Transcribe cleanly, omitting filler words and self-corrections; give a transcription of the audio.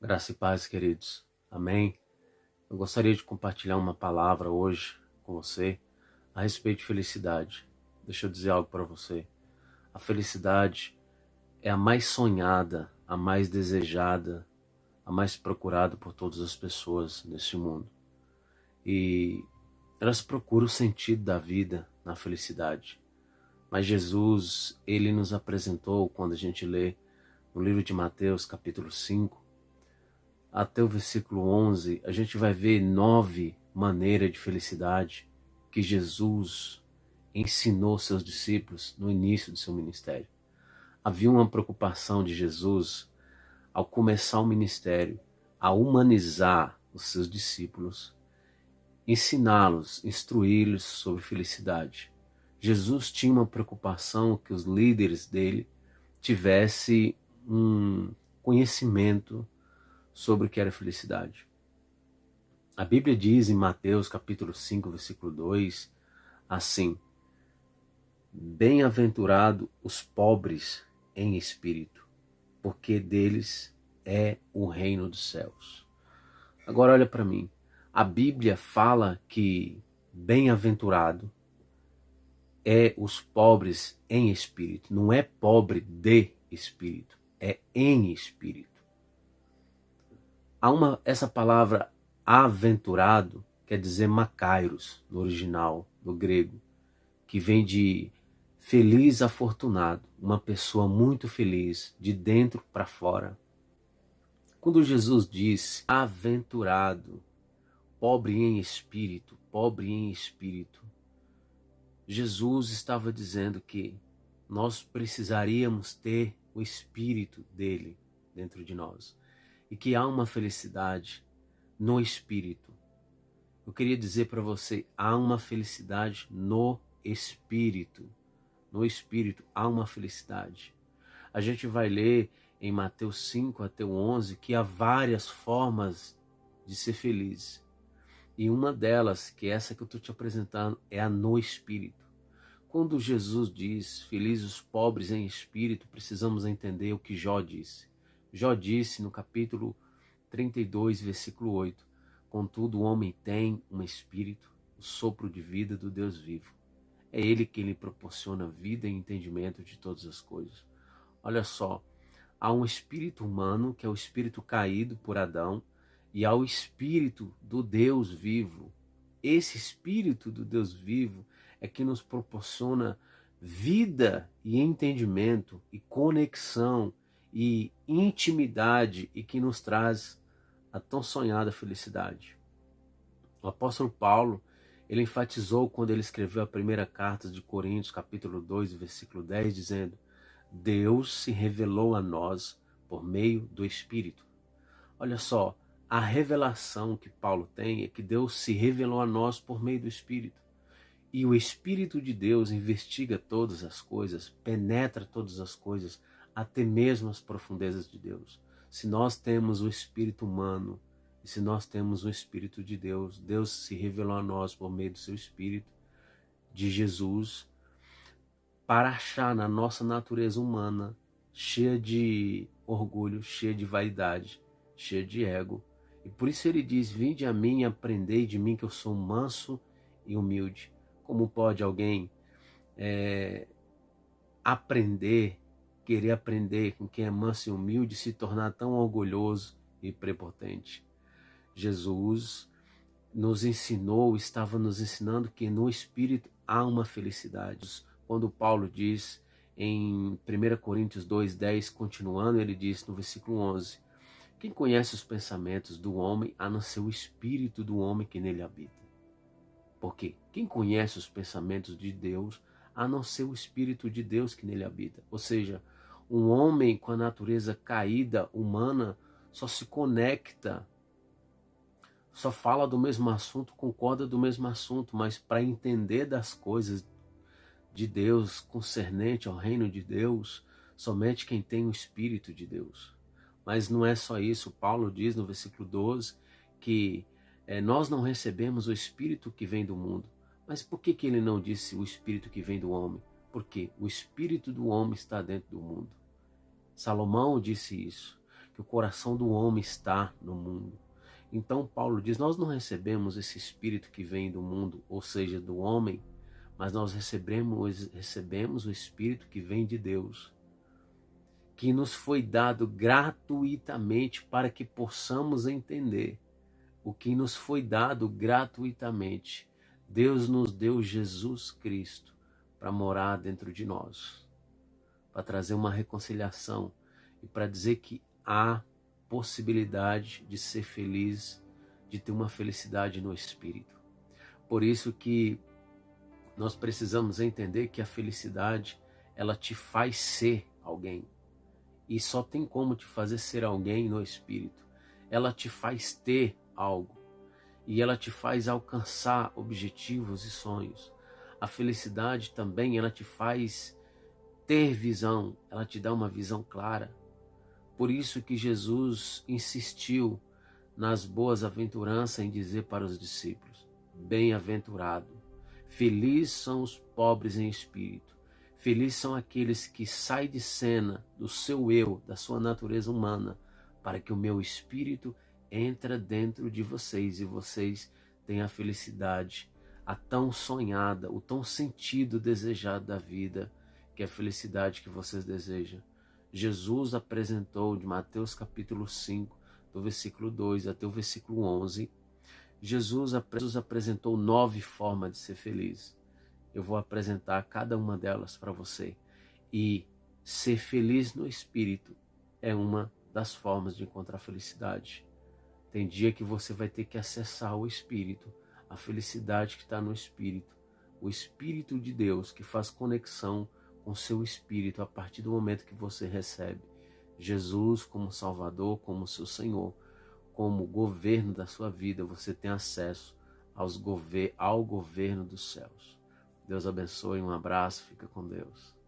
Graça e paz, queridos. Amém. Eu gostaria de compartilhar uma palavra hoje com você a respeito de felicidade. Deixa eu dizer algo para você. A felicidade é a mais sonhada, a mais desejada, a mais procurada por todas as pessoas neste mundo. E elas procuram o sentido da vida na felicidade. Mas Jesus, ele nos apresentou, quando a gente lê no livro de Mateus, capítulo 5, até o versículo 11, a gente vai ver 9 maneiras de felicidade que Jesus ensinou seus discípulos no início do seu ministério. Havia uma preocupação de Jesus, ao começar o ministério, a humanizar os seus discípulos, ensiná-los, instruí-los sobre felicidade. Jesus tinha uma preocupação que os líderes dele tivessem um conhecimento sobre o que era felicidade. A Bíblia diz em Mateus capítulo 5, versículo 2, assim: Bem-aventurado os pobres em espírito, porque deles é o reino dos céus. Agora olha para mim. A Bíblia fala que bem-aventurado é os pobres em espírito. Não é pobre de espírito, é em espírito. Essa palavra aventurado quer dizer makairos, no original, do grego, que vem de feliz afortunado, uma pessoa muito feliz, de dentro para fora. Quando Jesus diz aventurado, pobre em espírito, Jesus estava dizendo que nós precisaríamos ter o espírito dele dentro de nós e que há uma felicidade no espírito. Eu queria dizer para você, há uma felicidade no espírito. No espírito há uma felicidade. A gente vai ler em Mateus 5 até o 11 que há várias formas de ser feliz. E uma delas, que é essa que eu estou te apresentando, é a no espírito. Quando Jesus diz, felizes os pobres em espírito, precisamos entender o que Jó disse. Jó disse no capítulo 32, versículo 8, contudo o homem tem um espírito, o sopro de vida do Deus vivo. É ele que lhe proporciona vida e entendimento de todas as coisas. Olha só, há um espírito humano, que é o espírito caído por Adão, e há o espírito do Deus vivo. Esse espírito do Deus vivo é que nos proporciona vida e entendimento e conexão e intimidade e que nos traz a tão sonhada felicidade. O apóstolo Paulo, ele enfatizou quando ele escreveu a primeira carta de Coríntios, capítulo 2, versículo 10, dizendo: Deus se revelou a nós por meio do Espírito. Olha só, a revelação que Paulo tem é que Deus se revelou a nós por meio do Espírito. E o Espírito de Deus investiga todas as coisas, penetra todas as coisas, até mesmo as profundezas de Deus. Se nós temos o espírito humano, e se nós temos o Espírito de Deus, Deus se revelou a nós por meio do seu Espírito, de Jesus, para achar na nossa natureza humana, cheia de orgulho, cheia de vaidade, cheia de ego. E por isso ele diz: vinde a mim e aprendei de mim, que eu sou manso e humilde. Como pode alguém querer aprender com quem é manso e humilde, se tornar tão orgulhoso e prepotente? Jesus estava nos ensinando que no Espírito há uma felicidade. Quando Paulo diz em 1 Coríntios 2,10, continuando, ele diz no versículo 11, quem conhece os pensamentos do homem, a não ser o Espírito do homem que nele habita? Porque quem conhece os pensamentos de Deus, a não ser o Espírito de Deus que nele habita? Ou seja, um homem com a natureza caída, humana, só se conecta, só fala do mesmo assunto, concorda do mesmo assunto, mas para entender das coisas de Deus, concernente ao reino de Deus, somente quem tem o Espírito de Deus. Mas não é só isso. Paulo diz no versículo 12 que nós não recebemos o Espírito que vem do mundo. Mas por que ele não disse o Espírito que vem do homem? Porque o Espírito do homem está dentro do mundo. Salomão disse isso, que o coração do homem está no mundo. Então Paulo diz, nós não recebemos esse espírito que vem do mundo, ou seja, do homem, mas nós recebemos o espírito que vem de Deus, que nos foi dado gratuitamente para que possamos entender o que nos foi dado gratuitamente. Deus nos deu Jesus Cristo para morar dentro de nós, para trazer uma reconciliação e para dizer que há possibilidade de ser feliz, de ter uma felicidade no Espírito. Por isso que nós precisamos entender que a felicidade, ela te faz ser alguém. E só tem como te fazer ser alguém no Espírito. Ela te faz ter algo. E ela te faz alcançar objetivos e sonhos. A felicidade também, ela te faz ter visão. Ela te dá uma visão clara. Por isso que Jesus insistiu nas boas aventuranças em dizer para os discípulos, bem-aventurado, felizes são os pobres em espírito, felizes são aqueles que saem de cena do seu eu, da sua natureza humana, para que o meu espírito entre dentro de vocês e vocês tenham a felicidade, a tão sonhada, o tão sentido desejado da vida, que é a felicidade que vocês desejam. Jesus apresentou de Mateus capítulo 5, do versículo 2 até o versículo 11, Jesus apresentou 9 formas de ser feliz. Eu vou apresentar cada uma delas para você. E ser feliz no Espírito é uma das formas de encontrar felicidade. Tem dia que você vai ter que acessar o Espírito, a felicidade que está no Espírito. O Espírito de Deus que faz conexão com seu espírito a partir do momento que você recebe Jesus como Salvador, como seu Senhor, como governo da sua vida. Você tem acesso ao governo dos céus. Deus abençoe, um abraço, fica com Deus.